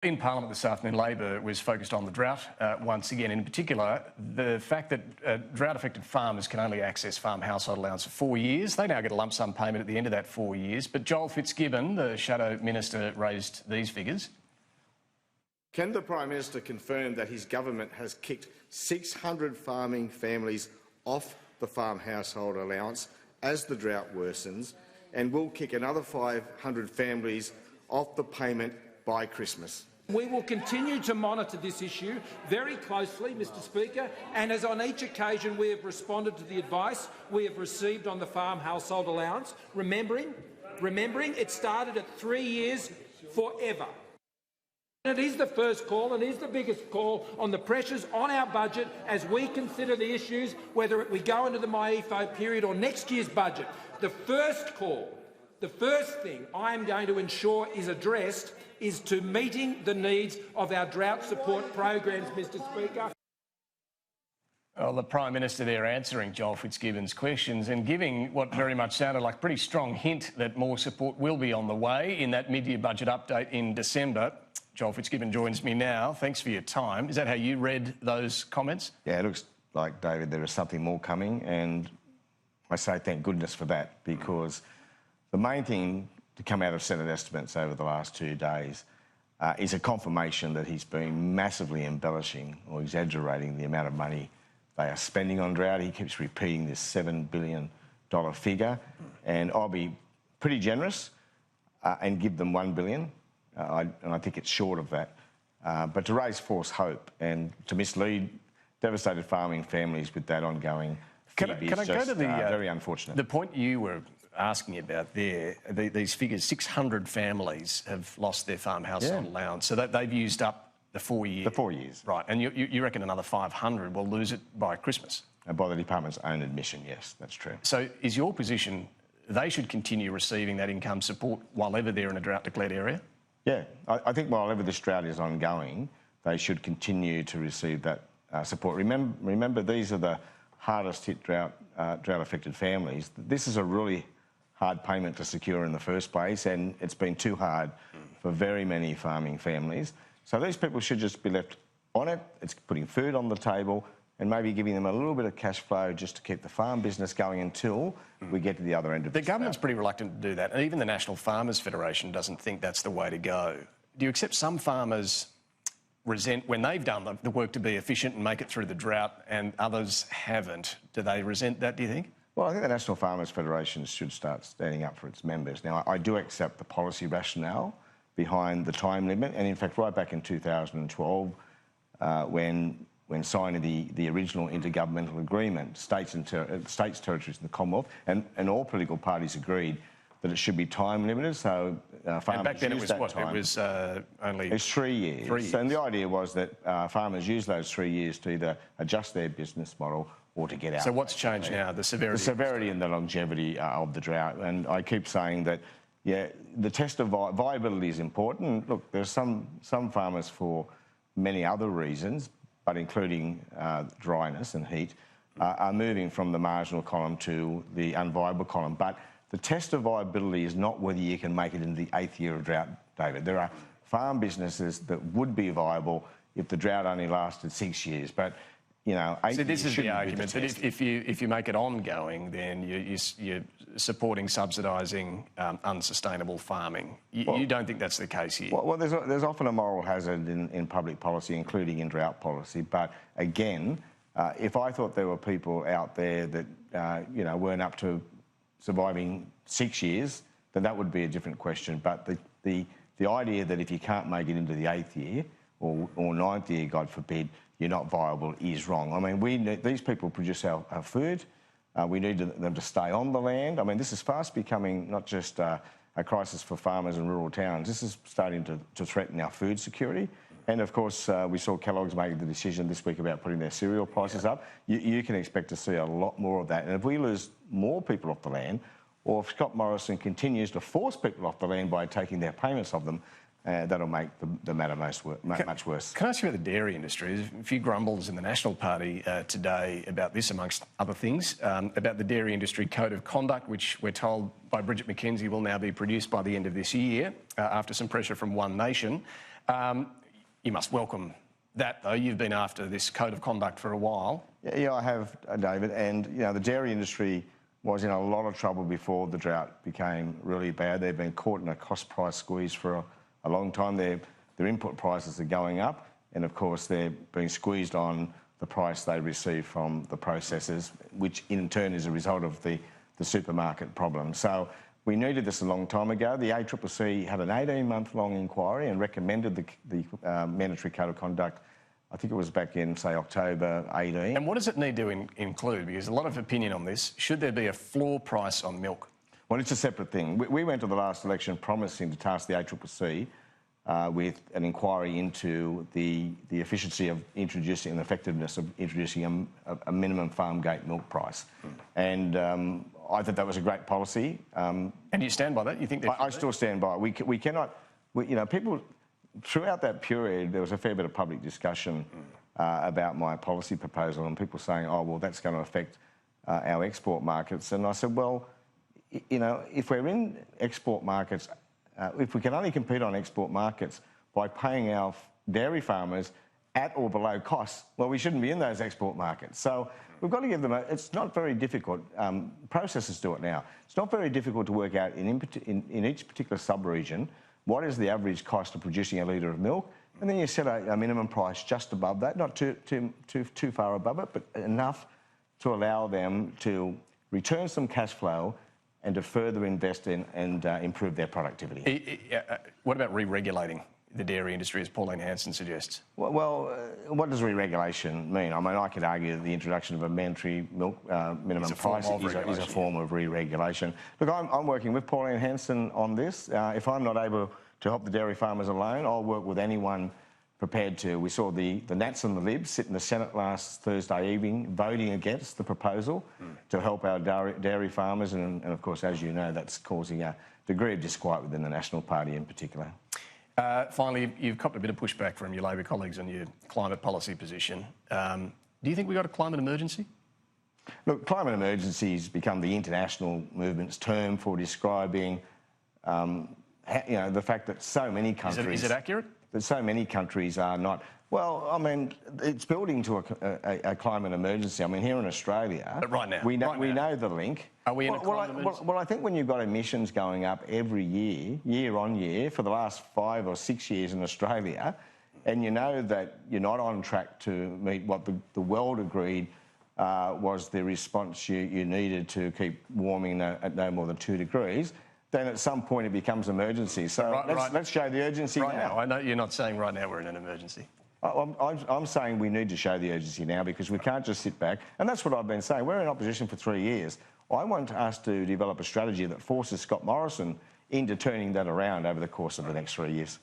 In Parliament this afternoon, Labor was focused on the drought once again. In particular, the fact that drought-affected farmers can only access farm household allowance for 4 years. They now get a lump sum payment at the end of that 4 years. But Joel Fitzgibbon, the Shadow Minister, raised these figures. Can the Prime Minister confirm that his government has kicked 600 farming families off the farm household allowance as the drought worsens, and will kick another 500 families off the payment by Christmas? We will continue to monitor this issue very closely, Mr Speaker, and as on each occasion we have responded to the advice we have received on the farm household allowance, remembering it started at 3 years forever. It is the first call and is the biggest call on the pressures on our budget as we consider the issues, whether we go into the MyEFO period or next year's budget. The first call, the first thing I am going to ensure is addressed is to meeting the needs of our drought support programs, Mr Speaker. Well, the Prime Minister there answering Joel Fitzgibbon's questions and giving what very much sounded like a pretty strong hint that more support will be on the way in that mid-year budget update in December. Joel Fitzgibbon joins me now. Thanks for your time. Is that how you read those comments? Yeah, it looks like, David, there is something more coming, and I say thank goodness for that, because the main thing to come out of Senate estimates over the last 2 days is a confirmation that he's been massively embellishing or exaggerating the amount of money they are spending on drought. He keeps repeating this $7 billion figure, and I'll be pretty generous and give them $1 billion. And I think it's short of that. But to raise false hope and to mislead devastated farming families with that ongoing fib is just very unfortunate. The point you were asking about there, these figures, 600 families have lost their farm household allowance, so that they've used up the 4 years. The 4 years. Right, and you reckon another 500 will lose it by Christmas? And by the department's own admission, yes, that's true. So is your position they should continue receiving that income support while ever they're in a drought-declared area? Yeah, I think while ever this drought is ongoing, they should continue to receive that support. Remember, these are the hardest hit drought-affected families. This is a really hard payment to secure in the first place, and it's been too hard for very many farming families. So these people should just be left on it. It's putting food on the table and maybe giving them a little bit of cash flow just to keep the farm business going until we get to the other end of the government's pretty reluctant to do that, and even the National Farmers Federation doesn't think that's the way to go. Do you accept some farmers resent when they've done the work to be efficient and make it through the drought and others haven't? Do they resent that, do you think? Well, I think the National Farmers Federation should start standing up for its members. Now, I do accept the policy rationale behind the time limit, and in fact, right back in 2012, when signing the original intergovernmental agreement, states, territories and the Commonwealth, and all political parties agreed that it should be time limited. So farmers and back then it was that what? time. It was only... It's 3 years. 3 years. And the idea was that farmers use those 3 years to either adjust their business model or to get out. So what's changed now? The severity? The severity and the longevity of the drought. And I keep saying that, yeah, the test of viability is important. Look, there's some farmers for many other reasons, but including dryness and heat, are moving from the marginal column to the unviable column. But the test of viability is not whether you can make it into the 8th year of drought, David. There are farm businesses that would be viable if the drought only lasted 6 years. But, you know, 8 years. So this is the argument that if you make it ongoing, then you're supporting subsidising unsustainable farming. You don't think that's the case here? Well, there's often a moral hazard in public policy, including in drought policy. But again, if I thought there were people out there that you know, weren't up to surviving 6 years, then that would be a different question. But the idea that if you can't make it into the 8th year or 9th year, God forbid, you're not viable is wrong. I mean, these people produce our food. We need them to stay on the land. I mean, this is fast becoming not just a crisis for farmers in rural towns. This is starting to threaten our food security. And of course, we saw Kellogg's make the decision this week about putting their cereal prices up. You can expect to see a lot more of that. And if we lose more people off the land, or if Scott Morrison continues to force people off the land by taking their payments of them, that'll make the matter much worse. Can I ask you about the dairy industry? There's a few grumbles in the National Party today about this, amongst other things, about the Dairy Industry Code of Conduct, which we're told by Bridget McKenzie will now be produced by the end of this year, after some pressure from One Nation. You must welcome that, though. You've been after this code of conduct for a while. Yeah, I have, David. And, the dairy industry was in a lot of trouble before the drought became really bad. They've been caught in a cost-price squeeze for a long time. Their input prices are going up, and, of course, they're being squeezed on the price they receive from the processors, which in turn is a result of the supermarket problem. So we needed this a long time ago. The ACCC had an 18-month-long inquiry and recommended the mandatory code of conduct. I think it was back in, say, October 18. And what does it need to include? Because a lot of opinion on this. Should there be a floor price on milk? Well, it's a separate thing. We went to the last election promising to task the ACCC with an inquiry into the efficiency of introducing and effectiveness of introducing a minimum farm gate milk price. And I thought that was a great policy. And do you stand by that? You think that? I still stand by it. We cannot, people, throughout that period, there was a fair bit of public discussion about my policy proposal and people saying, oh, well, that's going to affect our export markets. And I said, well, if we're in export markets, if we can only compete on export markets by paying our dairy farmers at or below costs, well, we shouldn't be in those export markets. So we've got to give them it's not very difficult. Processors do it now. It's not very difficult to work out in each particular sub-region what is the average cost of producing a litre of milk, and then you set a minimum price just above that, not too far above it, but enough to allow them to return some cash flow and to further invest in and improve their productivity. What about re-regulating the dairy industry, as Pauline Hanson suggests? Well, what does re-regulation mean? I mean, I could argue that the introduction of a mandatory milk minimum price is a form of re-regulation. Look, I'm working with Pauline Hanson on this. If I'm not able to help the dairy farmers alone, I'll work with anyone prepared to. We saw the Nats and the Libs sit in the Senate last Thursday evening voting against the proposal to help our dairy farmers, and of course, as you know, that's causing a degree of disquiet within the National Party in particular. Finally, you've copped a bit of pushback from your Labor colleagues on your climate policy position. Do you think we've got a climate emergency? Look, climate emergency has become the international movement's term for describing, the fact that so many countries... Is it accurate? That so many countries are not... Well, I mean, it's building to a climate emergency. I mean, here in Australia... But right now. We know the link. Are we in a climate emergency? Well, I think when you've got emissions going up every year on year, for the last 5 or 6 years in Australia, and you know that you're not on track to meet what the world agreed was the response you needed to keep warming at no more than 2 degrees, then at some point it becomes emergency. So let's show the urgency now. I know you're not saying right now we're in an emergency. I'm saying we need to show the urgency now because we can't just sit back. And that's what I've been saying. We're in opposition for 3 years. I want us to develop a strategy that forces Scott Morrison into turning that around over the course of the next 3 years.